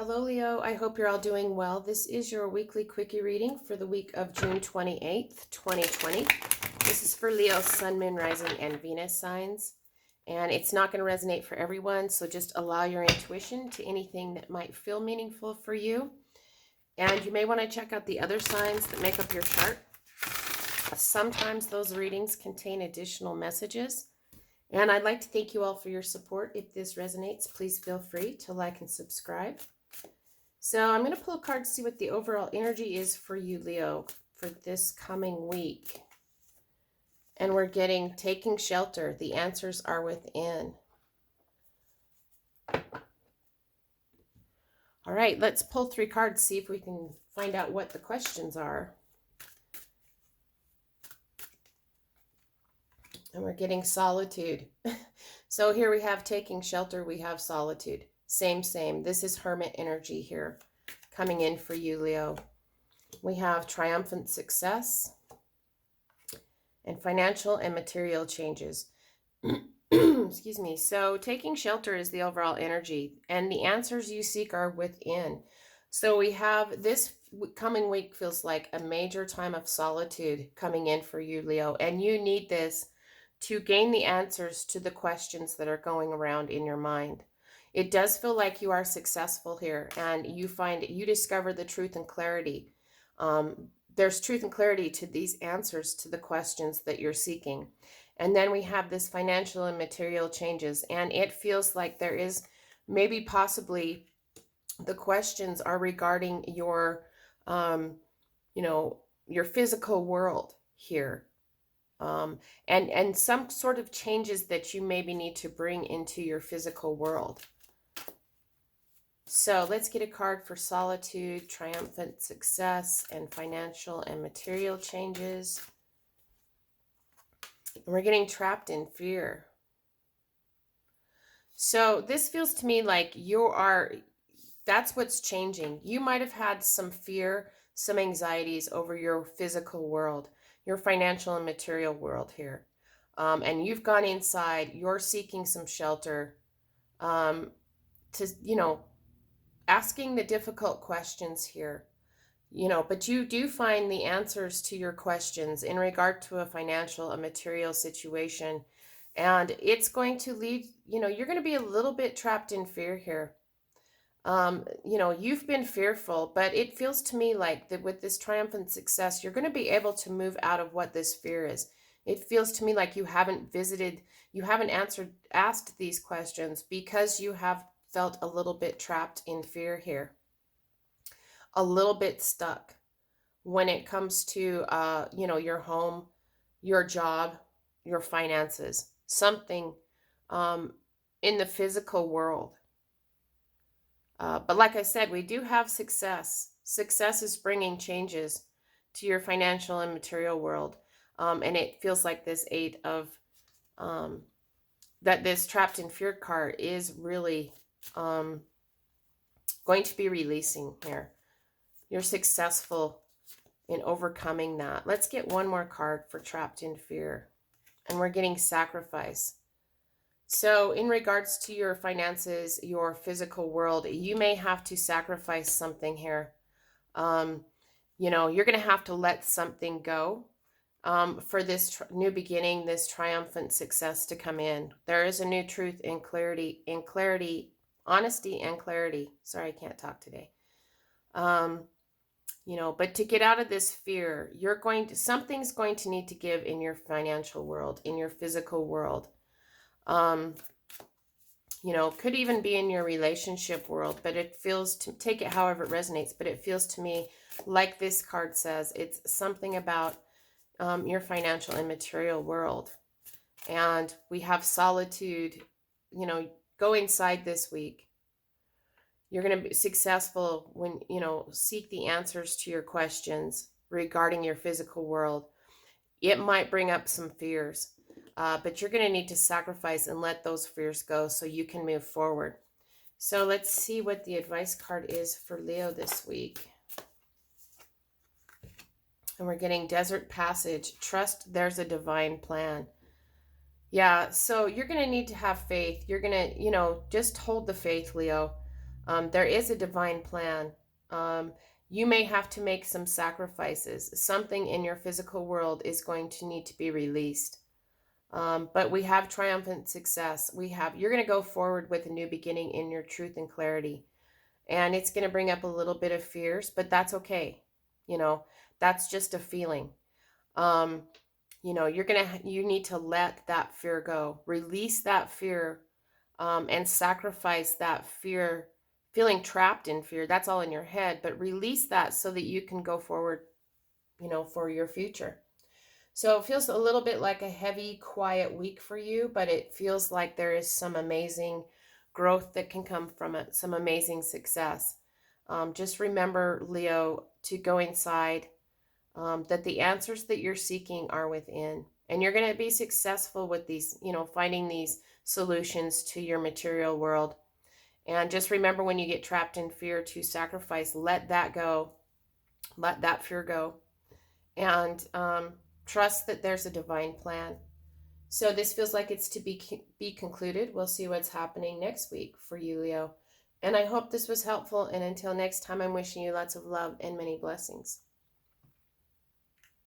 Hello, Leo. I hope you're all doing well. This is your weekly quickie reading for the week of June 28th, 2020. This is for Leo, Sun, Moon, Rising, and Venus signs. And it's not going to resonate for everyone, so just allow your intuition to anything that might feel meaningful for you. And you may want to check out the other signs that make up your chart. Sometimes those readings contain additional messages. And I'd like to thank you all for your support. If this resonates, please feel free to like and subscribe. So I'm going to pull a card to see what the overall energy is for you, Leo, for this coming week. And we're getting taking shelter. The answers are within. All right, let's pull 3 cards, see if we can find out what the questions are. And we're getting solitude. So here we have taking shelter, we have solitude. Same. This is hermit energy here coming in for you, Leo. We have triumphant success and financial and material changes. Excuse me. So taking shelter is the overall energy, and the answers you seek are within. So we have this coming week feels like a major time of solitude coming in for you, Leo, and you need this to gain the answers to the questions that are going around in your mind. It does feel like you are successful here, and you discover the truth and clarity. There's truth and clarity to these answers to the questions that you're seeking. And then we have this financial and material changes, and it feels like there is maybe possibly the questions are regarding your, your physical world here. And some sort of changes that you maybe need to bring into your physical world. So let's get a card for solitude, triumphant success, and financial and material changes. And we're getting trapped in fear. So this feels to me like that's what's changing. You might have had some fear, some anxieties over your physical world, your financial and material world here. And you've gone inside, you're seeking some shelter, asking the difficult questions here, but you do find the answers to your questions in regard to a financial, a material situation. And it's going to lead, you're going to be a little bit trapped in fear here. You've been fearful, but it feels to me like that with this triumphant success, you're going to be able to move out of what this fear is. It feels to me like you haven't asked these questions because you have felt a little bit trapped in fear here, a little bit stuck when it comes to, your home, your job, your finances, something in the physical world. But like I said, we do have success. Success is bringing changes to your financial and material world. And it feels like this 8 of, that this trapped in fear card is really going to be releasing here. You're successful in overcoming that. Let's get one more card for trapped in fear. And we're getting sacrifice. So in regards to your finances, your physical world, you may have to sacrifice something here. You're going to have to let something go for this new beginning, this triumphant success to come in. There is a new truth in clarity, honesty and clarity. Sorry, I can't talk today. But to get out of this fear, something's going to need to give in your financial world, in your physical world. Could even be in your relationship world, but it feels to take it however it resonates, but it feels to me like this card says, it's something about your financial and material world. And we have solitude, go inside this week. You're going to be successful when, seek the answers to your questions regarding your physical world. It might bring up some fears. But you're going to need to sacrifice and let those fears go so you can move forward. So let's see what the advice card is for Leo this week. And we're getting Desert Passage. Trust there's a divine plan. Yeah, so you're going to need to have faith. You're going to, just hold the faith, Leo. There is a divine plan. You may have to make some sacrifices. Something in your physical world is going to need to be released. But we have triumphant success. You're going to go forward with a new beginning in your truth and clarity. And it's going to bring up a little bit of fears, but that's okay. You know, that's just a feeling. Um, you need to let that fear go. Release that fear, and sacrifice that fear, feeling trapped in fear. That's all in your head, but release that so that you can go forward, for your future. So it feels a little bit like a heavy, quiet week for you, but it feels like there is some amazing growth that can come from it, some amazing success. Just remember, Leo, to go inside, that the answers that you're seeking are within. And you're going to be successful with these, finding these solutions to your material world. And just remember, when you get trapped in fear, to sacrifice, let that go, let that fear go. And trust that there's a divine plan. So this feels like it's to be concluded. We'll see what's happening next week for you, Leo. And I hope this was helpful. And until next time, I'm wishing you lots of love and many blessings.